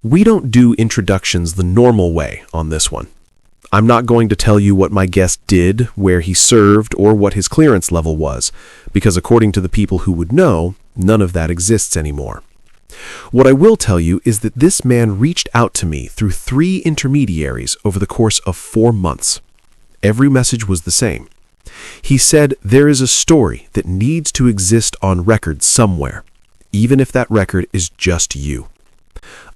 We don't do introductions the normal way on this one. I'm not going to tell you what my guest did, where he served, or what his clearance level was, because according to the people who would know, none of that exists anymore. What I will tell you is that this man reached out to me through 3 intermediaries over the course of 4 months. Every message was the same. He said there is a story that needs to exist on record somewhere, even if that record is just you.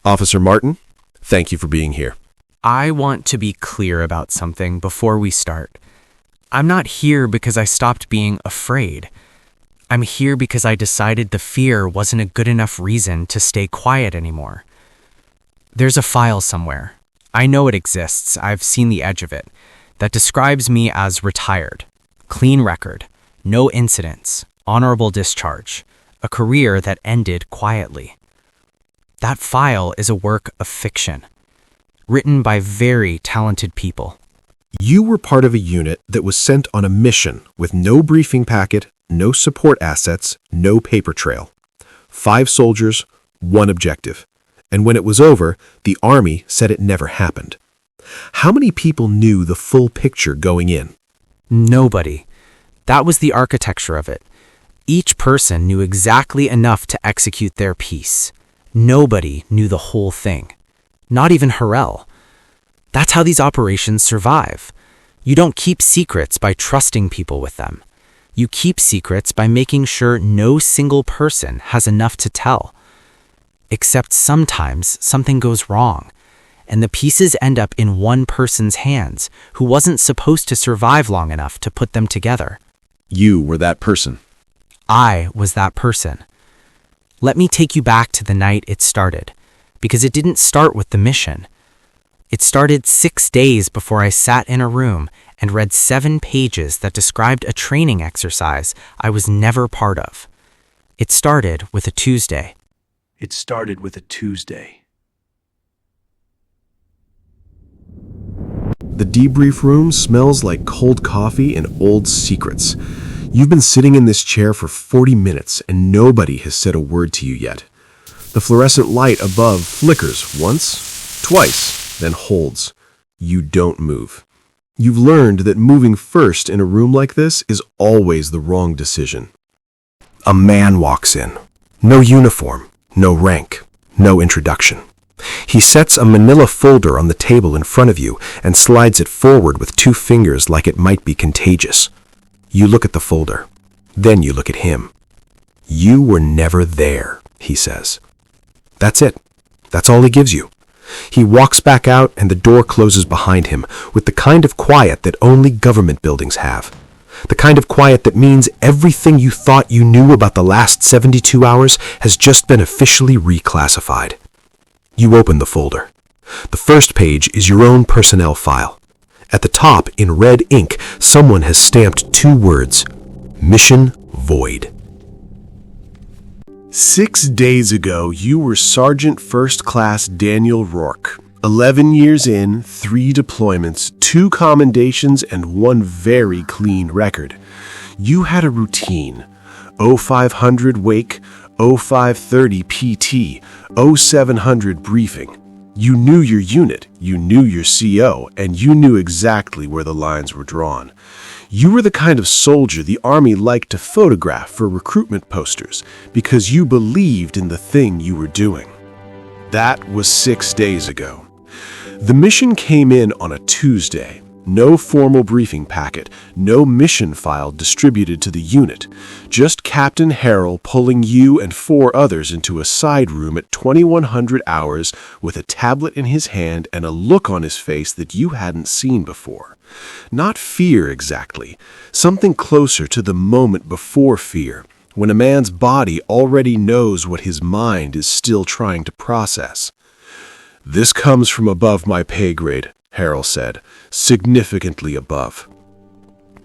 Officer Martin, thank you for being here. I want to be clear about something before we start. I'm not here because I stopped being afraid. I'm here because I decided the fear wasn't a good enough reason to stay quiet anymore. There's a file somewhere. I know it exists. I've seen the edge of it. That describes me as retired. Clean record. No incidents. Honorable discharge. A career that ended quietly. That file is a work of fiction. Written by very talented people. You were part of a unit that was sent on a mission with no briefing packet, no support assets, no paper trail. 5 soldiers, 1 objective. And when it was over, the Army said it never happened. How many people knew the full picture going in? Nobody. That was the architecture of it. Each person knew exactly enough to execute their piece. Nobody knew the whole thing. Not even Harrell. That's how these operations survive. You don't keep secrets by trusting people with them. You keep secrets by making sure no single person has enough to tell. Except sometimes something goes wrong, and the pieces end up in one person's hands who wasn't supposed to survive long enough to put them together. You were that person. I was that person. Let me take you back to the night it started, because it didn't start with the mission. It started 6 days before I sat in a room and read 7 pages that described a training exercise I was never part of. It started with a Tuesday. The debrief room smells like cold coffee and old secrets. You've been sitting in this chair for 40 minutes and nobody has said a word to you yet. The fluorescent light above flickers once, twice, then holds. You don't move. You've learned that moving first in a room like this is always the wrong decision. A man walks in. No uniform, no rank, no introduction. He sets a manila folder on the table in front of you and slides it forward with 2 fingers like it might be contagious. You look at the folder. Then you look at him. You were never there, he says. That's it. That's all he gives you. He walks back out and the door closes behind him with the kind of quiet that only government buildings have. The kind of quiet that means everything you thought you knew about the last 72 hours has just been officially reclassified. You open the folder. The first page is your own personnel file. At the top, in red ink, someone has stamped 2 words, Mission Void. 6 days ago, you were Sergeant First Class Daniel Rourke. 11 years in, 3 deployments, 2 commendations, and 1 very clean record. You had a routine. 0500 wake, 0530 PT, 0700 briefing. You knew your unit, you knew your CO, and you knew exactly where the lines were drawn. You were the kind of soldier the Army liked to photograph for recruitment posters because you believed in the thing you were doing. That was 6 days ago. The mission came in on a Tuesday. No formal briefing packet, no mission file distributed to the unit. Just Captain Harrell pulling you and 4 others into a side room at 2100 hours with a tablet in his hand and a look on his face that you hadn't seen before. Not fear exactly, something closer to the moment before fear, when a man's body already knows what his mind is still trying to process. This comes from above my pay grade, Harrell said, significantly above.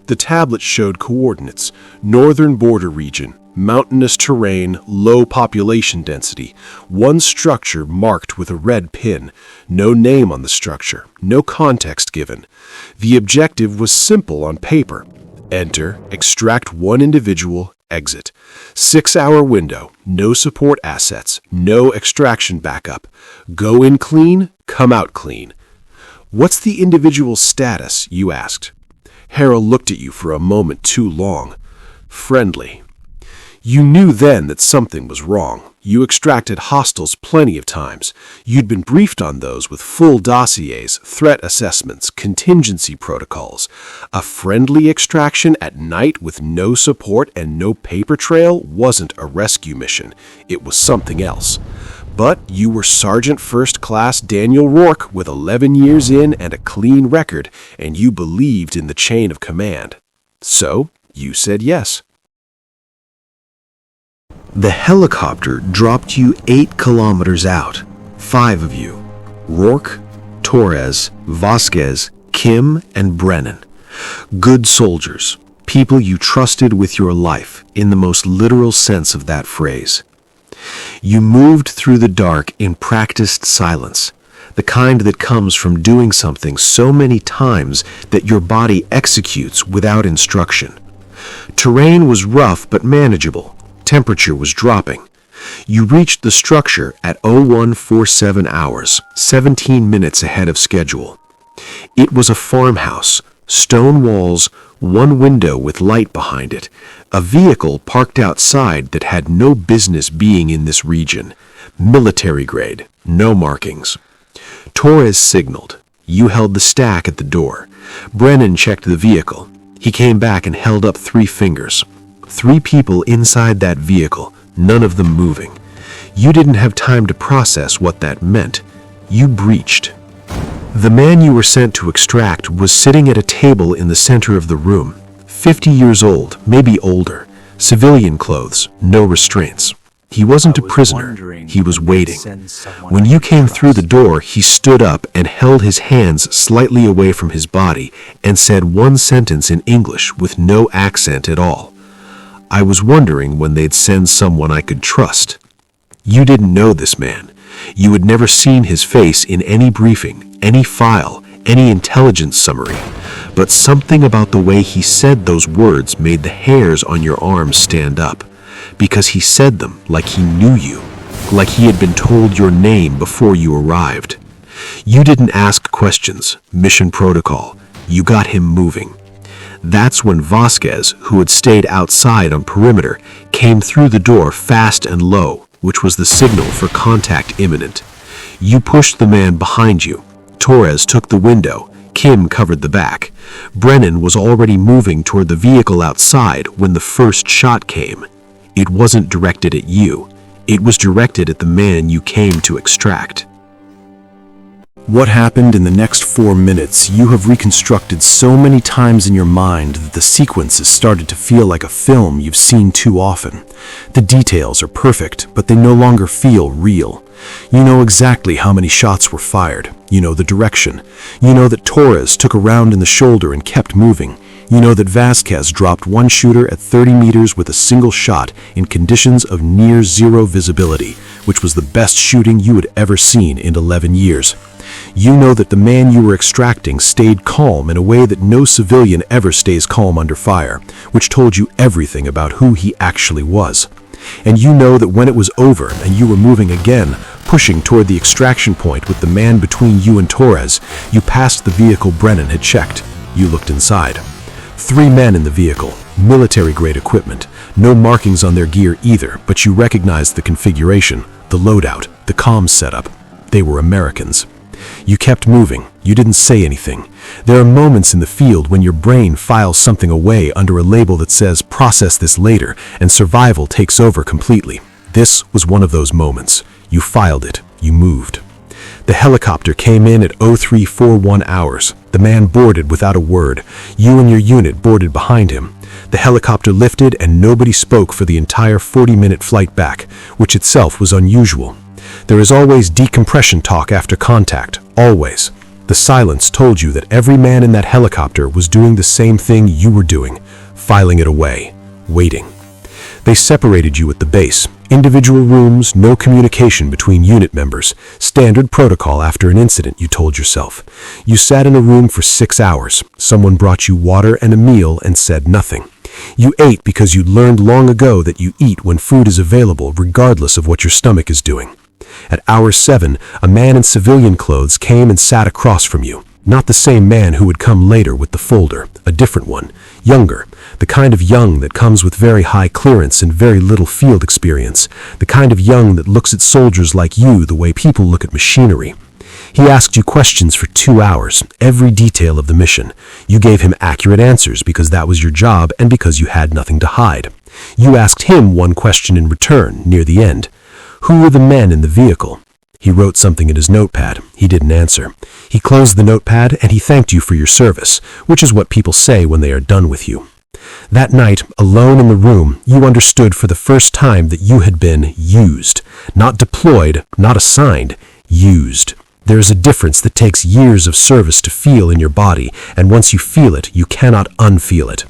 The tablet showed coordinates, northern border region, mountainous terrain, low population density, 1 structure marked with a red pin, no name on the structure, no context given. The objective was simple on paper. Enter, extract 1 individual, exit. 6-hour window, no support assets, no extraction backup. Go in clean, come out clean. What's the individual's status, you asked. Harold looked at you for a moment too long. Friendly. You knew then that something was wrong. You extracted hostiles plenty of times. You'd been briefed on those with full dossiers, threat assessments, contingency protocols. A friendly extraction at night with no support and no paper trail wasn't a rescue mission. It was something else. But you were Sergeant First Class Daniel Rourke with 11 years in and a clean record, and you believed in the chain of command. So, you said yes. The helicopter dropped you 8 kilometers out. 5 of you. Rourke, Torres, Vasquez, Kim, and Brennan. Good soldiers. People you trusted with your life, in the most literal sense of that phrase. You moved through the dark in practiced silence, the kind that comes from doing something so many times that your body executes without instruction. Terrain was rough but manageable. Temperature was dropping. You reached the structure at 0147 hours, 17 minutes ahead of schedule. It was a farmhouse, stone walls, one window with light behind it, a vehicle parked outside that had no business being in this region. Military grade, no markings. Torres signaled. You held the stack at the door. Brennan checked the vehicle. He came back and held up 3 fingers. 3 people inside that vehicle, none of them moving. You didn't have time to process what that meant. You breached. The man you were sent to extract was sitting at a table in the center of the room. 50 years old, maybe older. Civilian clothes, no restraints. He wasn't a prisoner. He was waiting. When you came through the door, he stood up and held his hands slightly away from his body and said one sentence in English with no accent at all. I was wondering when they'd send someone I could trust. You didn't know this man. You had never seen his face in any briefing, any file, any intelligence summary. But something about the way he said those words made the hairs on your arms stand up. Because he said them like he knew you, like he had been told your name before you arrived. You didn't ask questions, mission protocol. You got him moving. That's when Vasquez, who had stayed outside on perimeter, came through the door fast and low, which was the signal for contact imminent. You pushed the man behind you. Torres took the window. Kim covered the back. Brennan was already moving toward the vehicle outside when the first shot came. It wasn't directed at you. It was directed at the man you came to extract. What happened in the next 4 minutes you have reconstructed so many times in your mind that the sequences started to feel like a film you've seen too often. The details are perfect, but they no longer feel real. You know exactly how many shots were fired. You know the direction. You know that Torres took a round in the shoulder and kept moving. You know that Vasquez dropped one shooter at 30 meters with a single shot in conditions of near zero visibility, which was the best shooting you had ever seen in 11 years. You know that the man you were extracting stayed calm in a way that no civilian ever stays calm under fire, which told you everything about who he actually was. And you know that when it was over and you were moving again, pushing toward the extraction point with the man between you and Torres, you passed the vehicle Brennan had checked. You looked inside. 3 men in the vehicle, military-grade equipment, no markings on their gear either, but you recognized the configuration, the loadout, the comms setup. They were Americans. You kept moving. You didn't say anything. There are moments in the field when your brain files something away under a label that says, "Process this later," and survival takes over completely. This was one of those moments. You filed it. You moved. The helicopter came in at 0341 hours. The man boarded without a word. You and your unit boarded behind him. The helicopter lifted and nobody spoke for the entire 40-minute flight back, which itself was unusual. There is always decompression talk after contact, always. The silence told you that every man in that helicopter was doing the same thing you were doing, filing it away, waiting. They separated you at the base. Individual rooms, no communication between unit members. Standard protocol after an incident, you told yourself. You sat in a room for 6 hours. Someone brought you water and a meal and said nothing. You ate because you learned long ago that you eat when food is available regardless of what your stomach is doing. At hour 7, a man in civilian clothes came and sat across from you. Not the same man who would come later with the folder, a different one, younger, the kind of young that comes with very high clearance and very little field experience, the kind of young that looks at soldiers like you the way people look at machinery. He asked you questions for 2 hours, every detail of the mission. You gave him accurate answers because that was your job and because you had nothing to hide. You asked him one question in return, near the end. Who were the men in the vehicle? He wrote something in his notepad. He didn't answer. He closed the notepad and he thanked you for your service, which is what people say when they are done with you. That night, alone in the room, you understood for the first time that you had been used. Not deployed, not assigned, used. There is a difference that takes years of service to feel in your body, and once you feel it, you cannot unfeel it.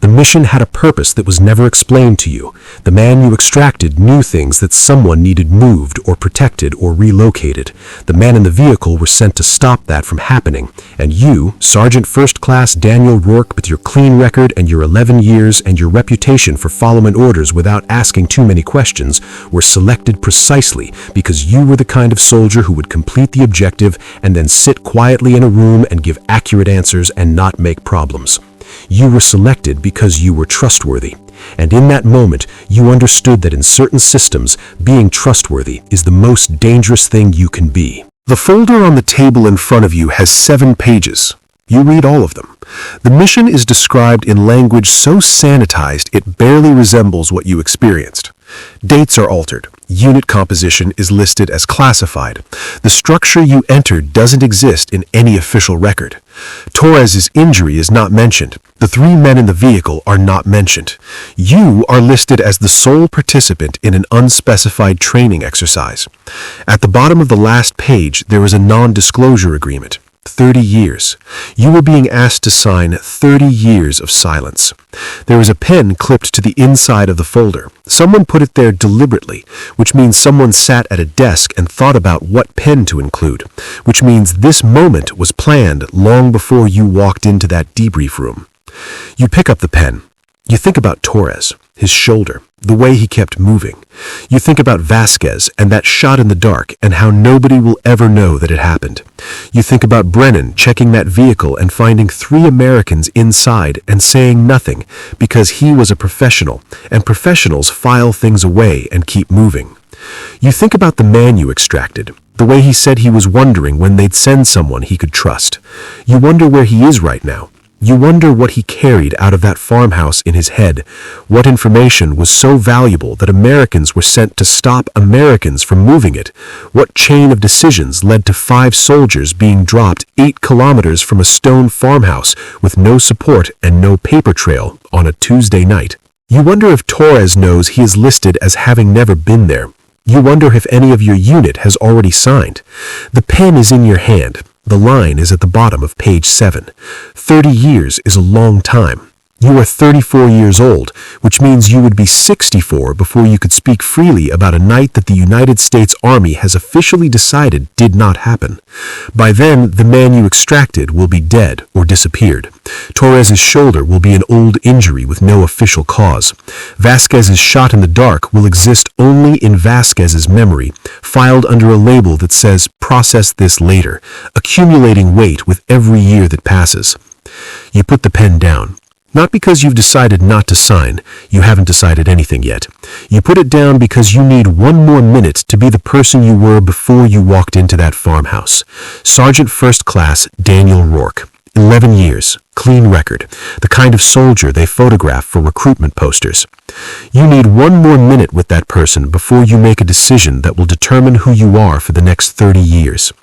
The mission had a purpose that was never explained to you. The man you extracted knew things that someone needed moved or protected or relocated. The men in the vehicle were sent to stop that from happening. And you, Sergeant First Class Daniel Rourke, with your clean record and your 11 years and your reputation for following orders without asking too many questions, were selected precisely because you were the kind of soldier who would complete the objective and then sit quietly in a room and give accurate answers and not make problems. You were selected because you were trustworthy, and in that moment you understood that in certain systems, being trustworthy is the most dangerous thing you can be. The folder on the table in front of you has 7 pages. You read all of them. The mission is described in language so sanitized it barely resembles what you experienced. Dates are altered. Unit composition is listed as classified. The structure you entered doesn't exist in any official record. Torres's injury is not mentioned. The 3 men in the vehicle are not mentioned. You are listed as the sole participant in an unspecified training exercise. At the bottom of the last page, there is a non-disclosure agreement. 30 years. You were being asked to sign 30 years of silence. There is a pen clipped to the inside of the folder. Someone put it there deliberately, which means someone sat at a desk and thought about what pen to include, which means this moment was planned long before you walked into that debrief room. You pick up the pen. You think about Torres, his shoulder, the way he kept moving. You think about Vasquez and that shot in the dark and how nobody will ever know that it happened. You think about Brennan checking that vehicle and finding 3 Americans inside and saying nothing because he was a professional, and professionals file things away and keep moving. You think about the man you extracted, the way he said he was wondering when they'd send someone he could trust. You wonder where he is right now. You wonder what he carried out of that farmhouse in his head, what information was so valuable that Americans were sent to stop Americans from moving it, what chain of decisions led to 5 soldiers being dropped 8 kilometers from a stone farmhouse with no support and no paper trail on a Tuesday night. You wonder if Torres knows he is listed as having never been there. You wonder if any of your unit has already signed. The pen is in your hand. The line is at the bottom of page 7. 30 years is a long time. You are 34 years old, which means you would be 64 before you could speak freely about a night that the United States Army has officially decided did not happen. By then, the man you extracted will be dead or disappeared. Torres's shoulder will be an old injury with no official cause. Vasquez's shot in the dark will exist only in Vasquez's memory, filed under a label that says, "Process this later," accumulating weight with every year that passes. You put the pen down. Not because you've decided not to sign. You haven't decided anything yet. You put it down because you need 1 more minute to be the person you were before you walked into that farmhouse. Sergeant First Class Daniel Rourke. 11 years. Clean record. The kind of soldier they photograph for recruitment posters. You need 1 more minute with that person before you make a decision that will determine who you are for the next 30 years.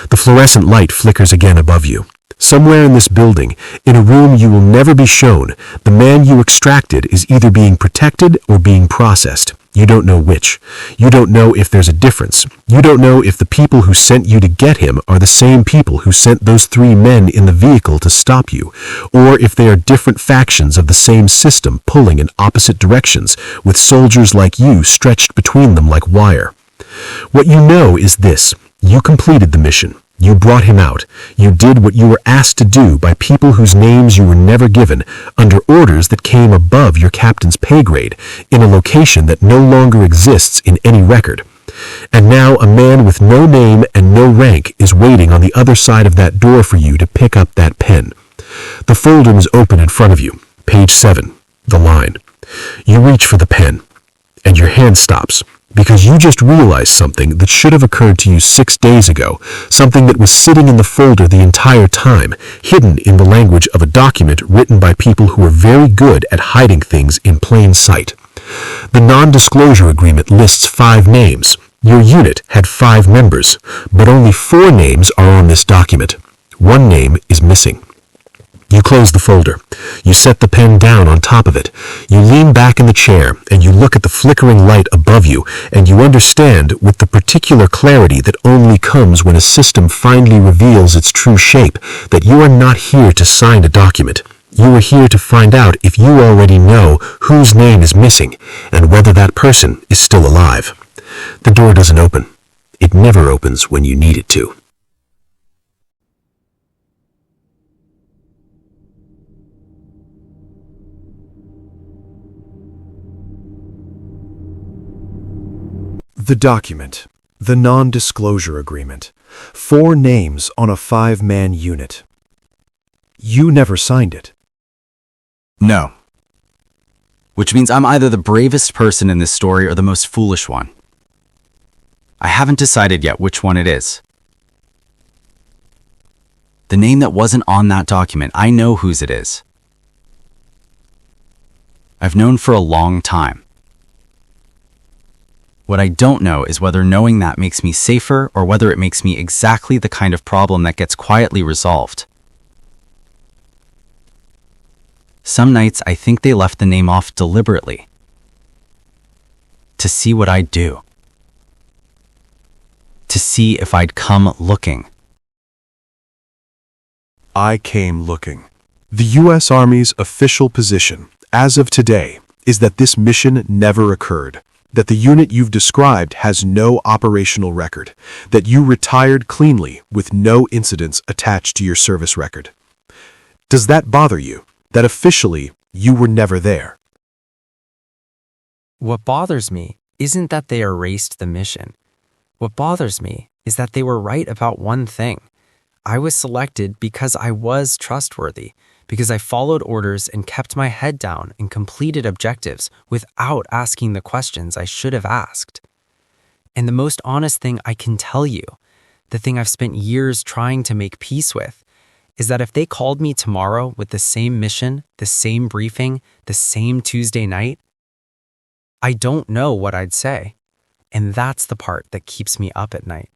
The fluorescent light flickers again above you. Somewhere in this building, in a room you will never be shown, the man you extracted is either being protected or being processed. You don't know which. You don't know if there's a difference. You don't know if the people who sent you to get him are the same people who sent those 3 men in the vehicle to stop you, or if they are different factions of the same system pulling in opposite directions, with soldiers like you stretched between them like wire. What you know is this. You completed the mission. You brought him out. You did what you were asked to do by people whose names you were never given, under orders that came above your captain's pay grade, in a location that no longer exists in any record. And now a man with no name and no rank is waiting on the other side of that door for you to pick up that pen. The folder is open in front of you. Page 7. The line. You reach for the pen, and your hand stops, because you just realized something that should have occurred to you 6 days ago, something that was sitting in the folder the entire time, hidden in the language of a document written by people who were very good at hiding things in plain sight. The non-disclosure agreement lists 5 names. Your unit had 5 members, but only 4 names are on this document. 1 name is missing. You close the folder. You set the pen down on top of it. You lean back in the chair and you look at the flickering light above you, and you understand with the particular clarity that only comes when a system finally reveals its true shape that you are not here to sign a document. You are here to find out if you already know whose name is missing and whether that person is still alive. The door doesn't open. It never opens when you need it to. The document. The non-disclosure agreement. 4 names on a 5-man unit. You never signed it. No. Which means I'm either the bravest person in this story or the most foolish one. I haven't decided yet which one it is. The name that wasn't on that document, I know whose it is. I've known for a long time. What I don't know is whether knowing that makes me safer or whether it makes me exactly the kind of problem that gets quietly resolved. Some nights I think they left the name off deliberately. To see what I'd do. To see if I'd come looking. I came looking. The U.S. Army's official position, as of today, is that this mission never occurred, that the unit you've described has no operational record, that you retired cleanly with no incidents attached to your service record. Does that bother you, that officially you were never there? What bothers me isn't that they erased the mission. What bothers me is that they were right about one thing. I was selected because I was trustworthy, because I followed orders and kept my head down and completed objectives without asking the questions I should have asked. And the most honest thing I can tell you, the thing I've spent years trying to make peace with, is that if they called me tomorrow with the same mission, the same briefing, the same Tuesday night, I don't know what I'd say. And that's the part that keeps me up at night.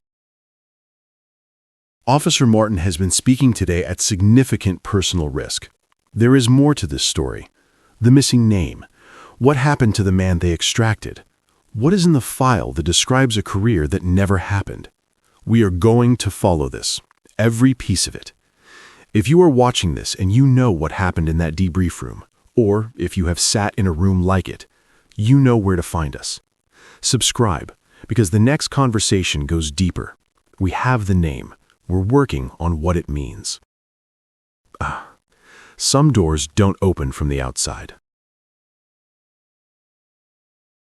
Officer Martin has been speaking today at significant personal risk. There is more to this story. The missing name. What happened to the man they extracted? What is in the file that describes a career that never happened? We are going to follow this, every piece of it. If you are watching this and you know what happened in that debrief room, or if you have sat in a room like it, you know where to find us. Subscribe, because the next conversation goes deeper. We have the name. We're working on what it means. Some doors don't open from the outside.